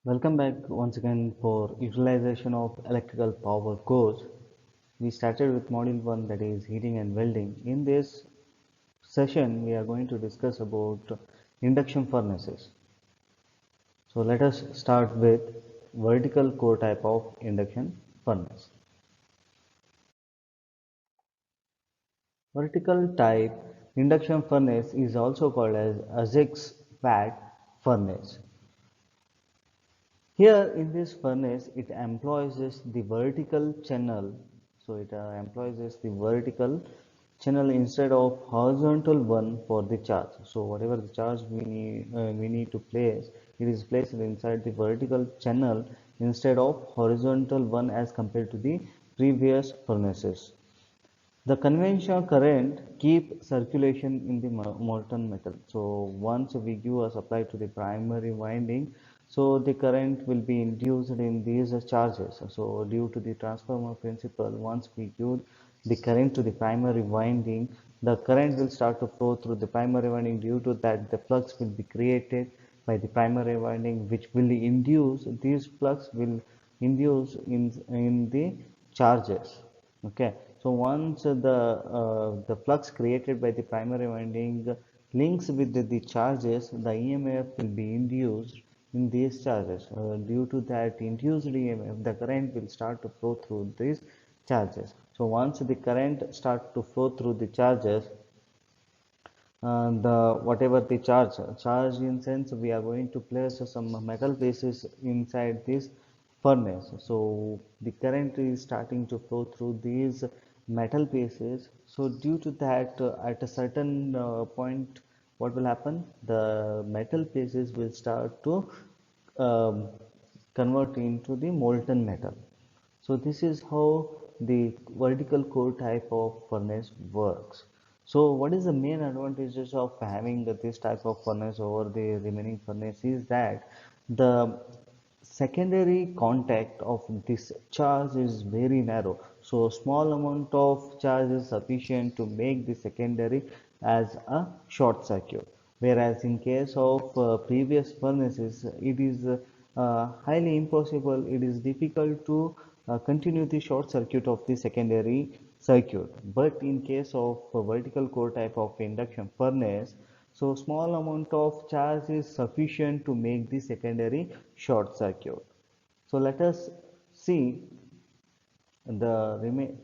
Welcome back once again for utilization of electrical power course. We started with module 1, that is heating and welding. In this session we are going to discuss about induction furnaces. So let us start with vertical core type of induction furnace. Vertical type induction furnace is also called as Azek's vat furnace. Here in this furnace, it employs the vertical channel. So it employs the vertical channel instead of horizontal one for the charge. So whatever the charge we need to place, it is placed inside the vertical channel instead of horizontal one as compared to the previous furnaces. The conventional current keep circulation in the molten metal. So once we give a supply to the primary winding, so the current will be induced in these charges. So due to the transformer principle, once we give the current to the primary winding, the current will start to flow through the primary winding. Due to that, the flux will be created by the primary winding, which will induce, these flux will induce in the charges. Okay, so once the flux created by the primary winding links with the charges, the EMF will be induced in these charges. Due to that induced EMF, the current will start to flow through these charges. So once the current start to flow through the charges, the whatever the charge in sense, we are going to place some metal pieces inside this furnace. So the current is starting to flow through these metal pieces. So due to that, at a certain point, what will happen, the metal pieces will start to um, convert into the molten metal. So this is how the vertical core type of furnace works. So what is the main advantages of having this type of furnace over the remaining furnace is that the secondary contact of this charge is very narrow. So small amount of charge is sufficient to make the secondary as a short circuit. Whereas in case of previous furnaces, it is highly impossible, it is difficult to continue the short circuit of the secondary circuit. But in case of a vertical core type of induction furnace, so small amount of charge is sufficient to make the secondary short circuit. So let us see the remain.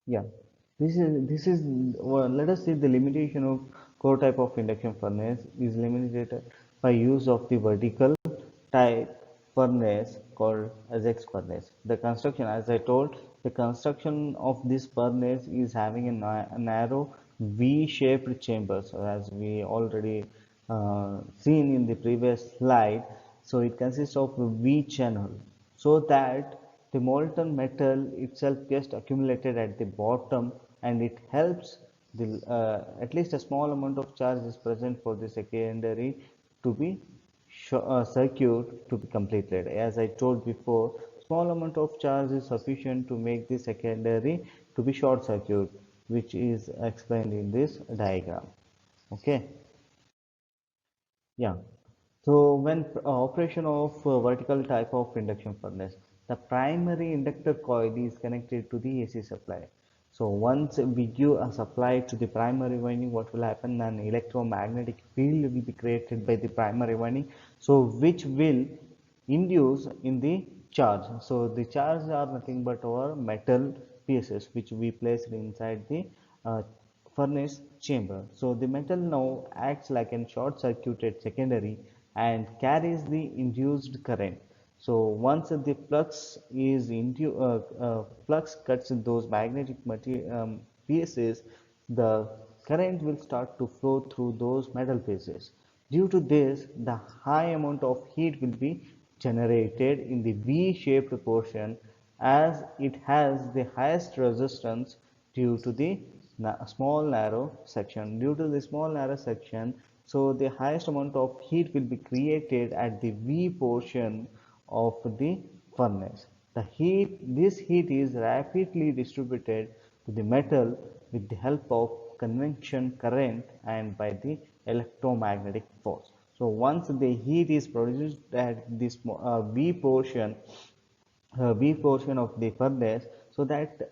Yeah, this is well, let us see the limitation of core type of induction furnace is limited by use of the vertical type furnace called as X furnace. The construction, as I told, the construction of this furnace is having a narrow V-shaped chamber. So as we already seen in the previous slide, so it consists of a V channel, so that the molten metal itself gets accumulated at the bottom, and it helps the at least a small amount of charge is present for the secondary to be circuit to be completed. As I told before, small amount of charge is sufficient to make the secondary to be short circuit, which is explained in this diagram. Okay. Yeah. So when operation of vertical type of induction furnace, the primary inductor coil is connected to the AC supply. So once we give a supply to the primary winding, what will happen? An electromagnetic field will be created by the primary winding, so which will induce in the charge. So the charge are nothing but our metal pieces which we placed inside the uh, furnace chamber. So the metal now acts like a short circuited secondary and carries the induced current. So once the flux cuts those magnetic pieces, the current will start to flow through those metal pieces. Due to this, the high amount of heat will be generated in the V-shaped portion, as it has the highest resistance due to the small narrow section. Due to the small narrow section, so the highest amount of heat will be created at the V portion of the furnace. This heat is rapidly distributed to the metal with the help of convection current and by the electromagnetic force. So once the heat is produced at this V portion of the furnace, so that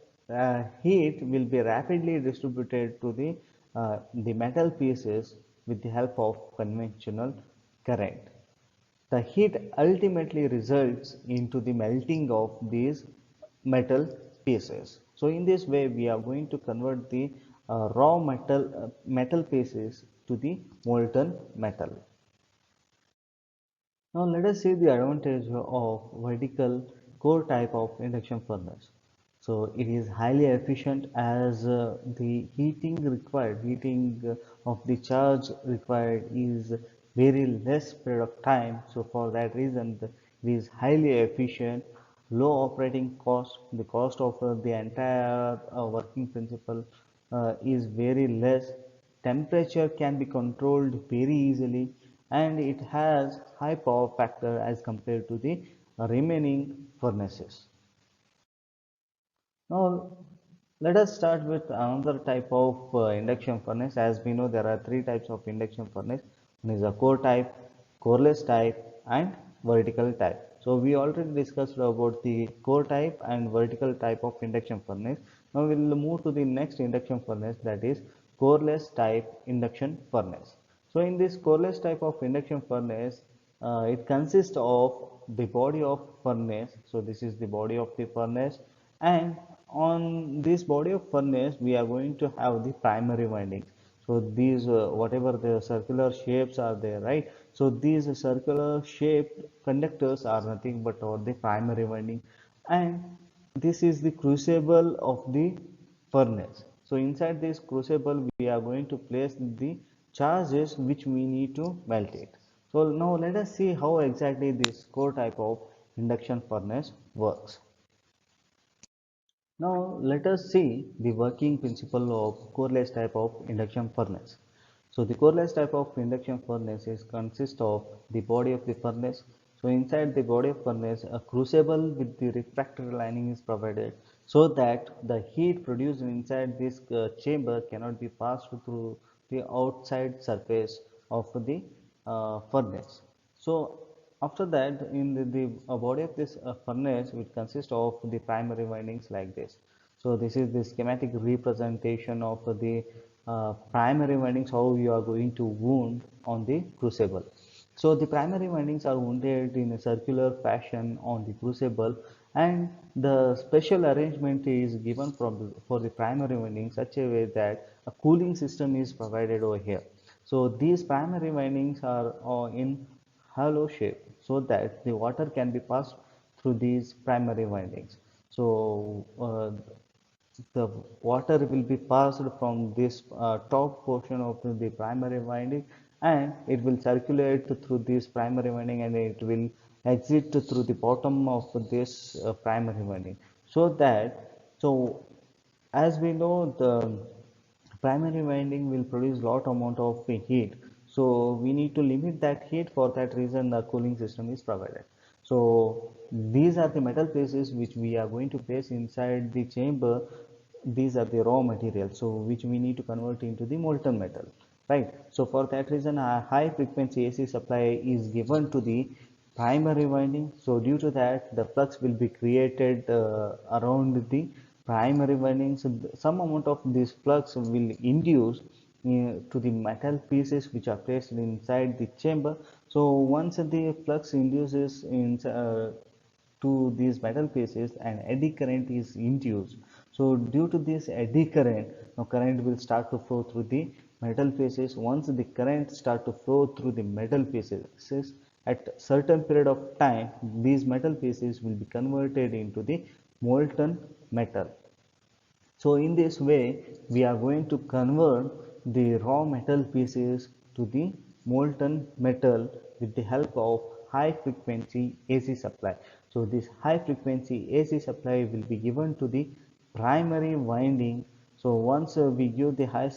heat will be rapidly distributed to the metal pieces with the help of conventional current. The heat ultimately results into the melting of these metal pieces. So in this way, we are going to convert the raw metal pieces to the molten metal. Now let us see the advantage of vertical core type of induction furnace. So it is highly efficient as the heating of the charge required is very less period of time. So for that reason, it is highly efficient, low operating cost. The cost of the entire working principle is very less. Temperature can be controlled very easily, and it has high power factor as compared to the remaining furnaces. Now, let us start with another type of induction furnace. As we know, there are three types of induction furnace. One is a core type, coreless type, and vertical type. So we already discussed about the core type and vertical type of induction furnace. Now we will move to the next induction furnace, that is coreless type induction furnace. So in this coreless type of induction furnace, it consists of the body of furnace. So this is the body of the furnace, and on this body of furnace we are going to have the primary windings. So these whatever the circular shapes are there, right? So these circular shaped conductors are nothing but or the primary winding, and this is the crucible of the furnace. So inside this crucible we are going to place the charges which we need to melt it. So now let us see how exactly this core type of induction furnace works. Now let us see the working principle of coreless type of induction furnace. So the coreless type of induction furnace is consist of the body of the furnace. So inside the body of furnace, a crucible with the refractory lining is provided so that the heat produced inside this chamber cannot be passed through the outside surface of the furnace. So after that, in the body of this furnace, which consists of the primary windings like this. So this is the schematic representation of the primary windings, how you are going to wound on the crucible. So the primary windings are wounded in a circular fashion on the crucible, and the special arrangement is given for the primary winding such a way that a cooling system is provided over here. So these primary windings are in hollow shape so that the water can be passed through these primary windings. So the water will be passed from this top portion of the primary winding, and it will circulate through this primary winding, and it will exit through the bottom of this primary winding. So as we know, the primary winding will produce lot amount of heat, so we need to limit that heat. For that reason, the cooling system is provided. So these are the metal pieces which we are going to place inside the chamber. These are the raw materials, so which we need to convert into the molten metal, right? So for that reason, a high frequency AC supply is given to the primary winding. So due to that, the flux will be created around the primary winding. So some amount of this flux will induce to the metal pieces which are placed inside the chamber. So once the flux induces in to these metal pieces, an eddy current is induced. So due to this eddy current, now current will start to flow through the metal pieces. Once the current start to flow through the metal pieces, at certain period of time, these metal pieces will be converted into the molten metal. So in this way, we are going to convert the raw metal pieces to the molten metal with the help of high frequency AC supply. So this high frequency AC supply will be given to the primary winding. So once we give the high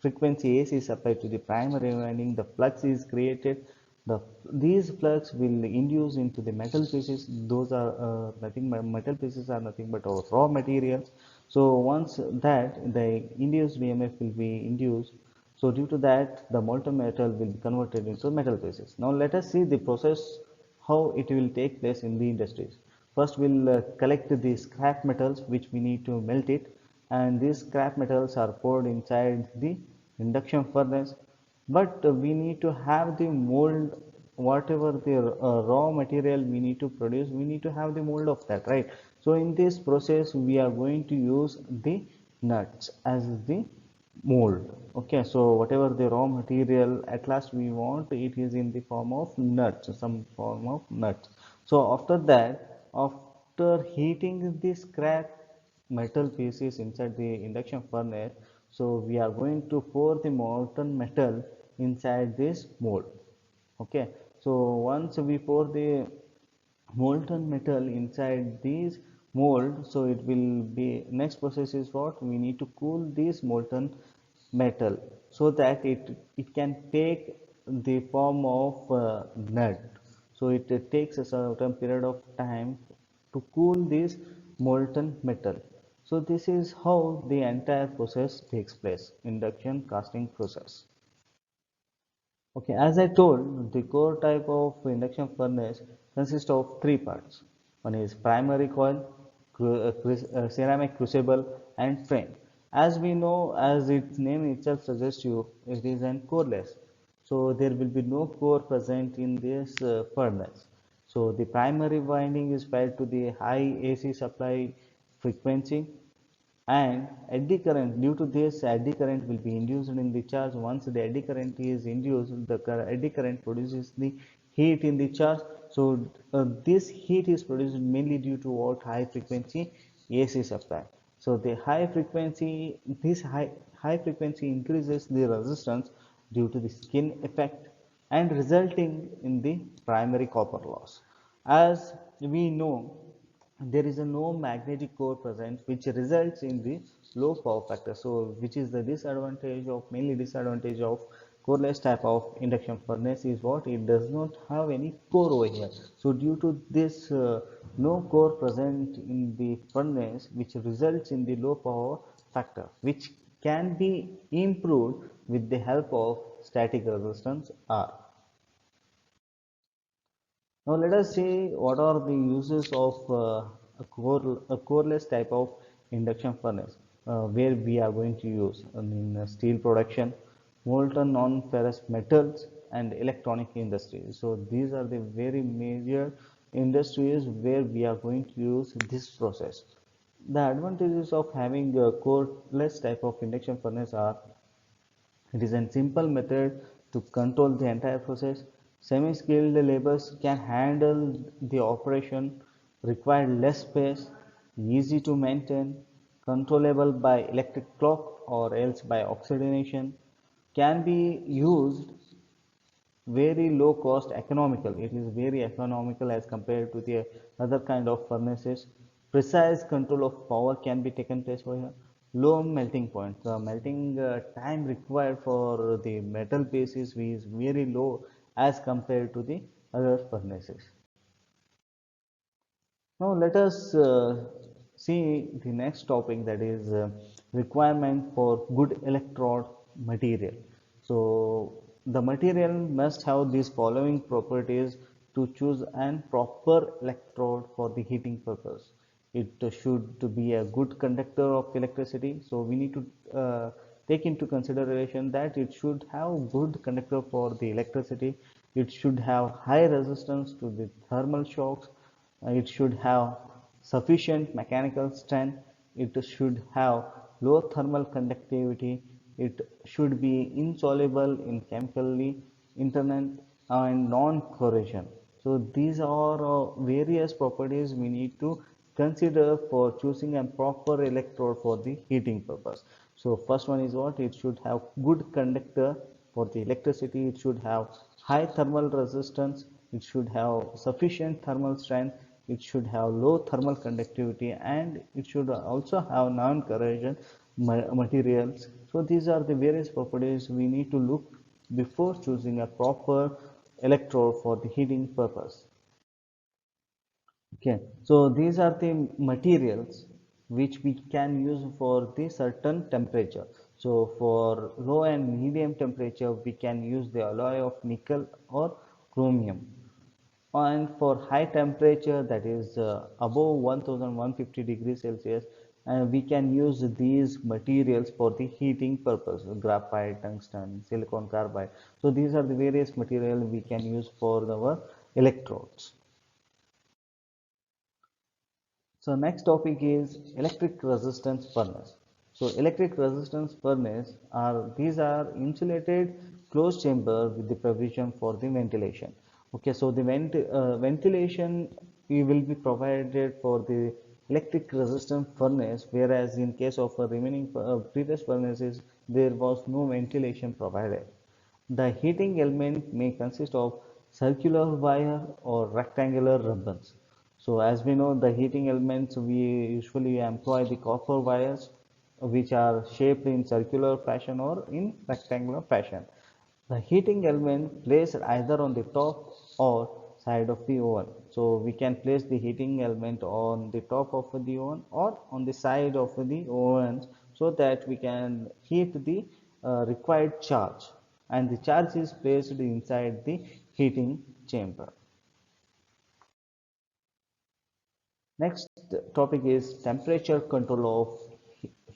frequency AC supply to the primary winding, the flux is created. These flux will induce into the metal pieces. Those are nothing but metal pieces are nothing but our raw materials. So once that the induced EMF will be induced, So due to that, the molten metal will be converted into metal pieces. Now let us see the process, how it will take place in the industries. First, we'll collect the scrap metals which we need to melt it, and these scrap metals are poured inside the induction furnace. But we need to have the mold, whatever the raw material we need to produce, we need to have the mold of that, right? So in this process, we are going to use the nuts as the mold. Okay, so whatever the raw material at last we want, it is in the form of nuts, some form of nuts. So after that, after heating the scrap metal pieces inside the induction furnace, so we are going to pour the molten metal inside this mold. Okay, so once we pour the molten metal inside these mold, so it will be, next process is what, we need to cool this molten metal so that it can take the form of nut. So it takes a certain period of time to cool this molten metal. So this is how the entire process takes place, induction casting process. Okay, as I told, the core type of induction furnace consists of three parts. One is primary coil, ceramic crucible, and frame. As we know, as its name itself suggests you, it is an coreless. So there will be no core present in this furnace. So the primary winding is fed to the high AC supply frequency, and eddy current, due to this eddy current will be induced in the charge. Once the eddy current is induced, the eddy current produces the heat in the charge. So this heat is produced mainly due to what, high frequency AC supply. So the high frequency, this high frequency increases the resistance due to the skin effect and resulting in the primary copper loss. As we know, there is a no magnetic core present, which results in the low power factor. So which is the disadvantage of, mainly disadvantage of coreless type of induction furnace is what, it does not have any core over here. So due to this no core present in the furnace, which results in the low power factor, which can be improved with the help of static resistance R. Now let us see what are the uses of a coreless type of induction furnace, where we are going to use in steel production, molten non-ferrous metals, and electronic industries. So these are the very major industries where we are going to use this process. The advantages of having a coreless type of induction furnace are, it is a simple method to control the entire process. Semi-skilled laborers can handle the operation, require less space, easy to maintain, controllable by electric clock or else by oxidation, can be used very low cost, economical. It is very economical as compared to the other kind of furnaces. Precise control of power can be taken place for here. Low melting point, the melting time required for the metal piece is very low as compared to the other furnaces. Now let us see the next topic, that is requirement for good electrode material. So the material must have these following properties to choose an proper electrode for the heating purpose. It should be a good conductor of electricity. So we need to take into consideration that it should have good conductor for the electricity. It should have high resistance to the thermal shocks. It should have sufficient mechanical strength. It should have low thermal conductivity. It should be insoluble in chemically, internal, and non-corrosion. So these are various properties we need to consider for choosing a proper electrode for the heating purpose. So first one is what, it should have good conductor for the electricity. It should have high thermal resistance. It should have sufficient thermal strength. It should have low thermal conductivity, and it should also have non-corrosion materials. So these are the various properties we need to look before choosing a proper electrode for the heating purpose. Okay, so these are the materials which we can use for the certain temperature. So for low and medium temperature, we can use the alloy of nickel or chromium. And for high temperature, that is above 1150 degrees Celsius, we can use these materials for the heating purpose: graphite, tungsten, silicon carbide. So these are the various material we can use for our electrodes. So next topic is electric resistance furnace. So electric resistance furnace these are insulated closed chamber with the provision for the ventilation. Okay, so the ventilation will be provided for the electric resistance furnace, whereas in case of remaining previous furnaces there was no ventilation provided. The heating element may consist of circular wire or rectangular ribbons. So as we know, the heating elements, we usually employ the copper wires which are shaped in circular fashion or in rectangular fashion. The heating element placed either on the top or side of the oven. So we can place the heating element on the top of the oven or on the side of the oven, so that we can heat the required charge, and the charge is placed inside the heating chamber. Next topic is temperature control of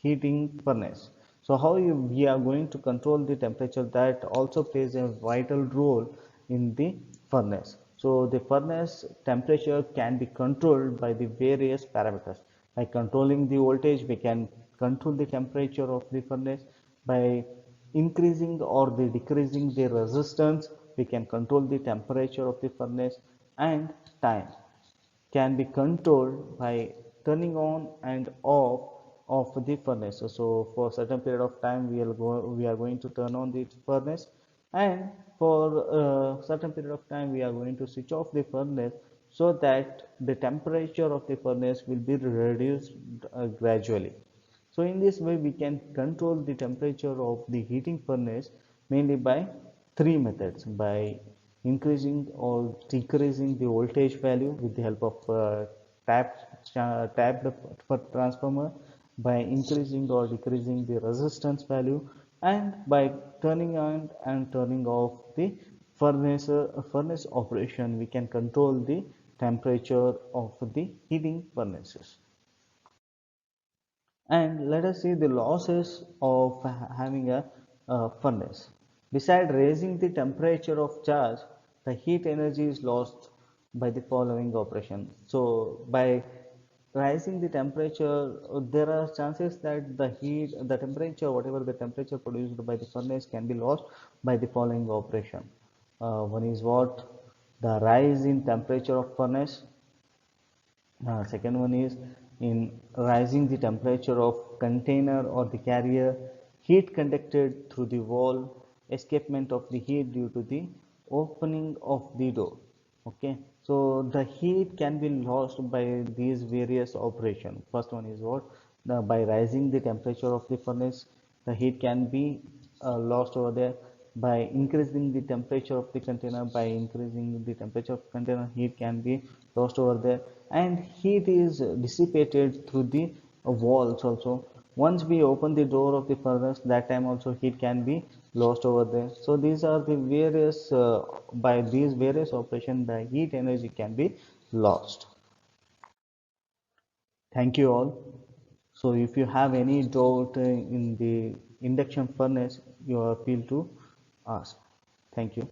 heating furnace. So how we are going to control the temperature, that also plays a vital role in the furnace. So the furnace temperature can be controlled by the various parameters. By controlling the voltage, we can control the temperature of the furnace. By increasing or the decreasing the resistance, we can control the temperature of the furnace. And time can be controlled by turning on and off of the furnace. So for certain period of time we are going to turn on the furnace, and for a certain period of time we are going to switch off the furnace, so that the temperature of the furnace will be reduced gradually. So in this way we can control the temperature of the heating furnace mainly by three methods: by increasing or decreasing the voltage value with the help of tapped transformer, by increasing or decreasing the resistance value, and by turning on and turning off the furnace operation, we can control the temperature of the heating furnaces. And let us see the losses of having a furnace. Beside raising the temperature of charge, the heat energy is lost by the following operation. So by rising the temperature, there are chances that the temperature, whatever the temperature produced by the furnace, can be lost by the following operation. One is what? The rise in temperature of furnace. Second one is in rising the temperature of container or the carrier, heat conducted through the wall, escapement of the heat due to the opening of the door. Okay, so the heat can be lost by these various operations. First one is what? By rising the temperature of the furnace, the heat can be lost over there. By increasing the temperature of the container, by increasing the temperature of container, heat can be lost over there. And heat is dissipated through the walls also. Once we open the door of the furnace, that time also heat can be lost over there. So these are the various by these various operations, the heat energy can be lost. Thank you all. So if you have any doubt in the induction furnace, you are free to ask. Thank you.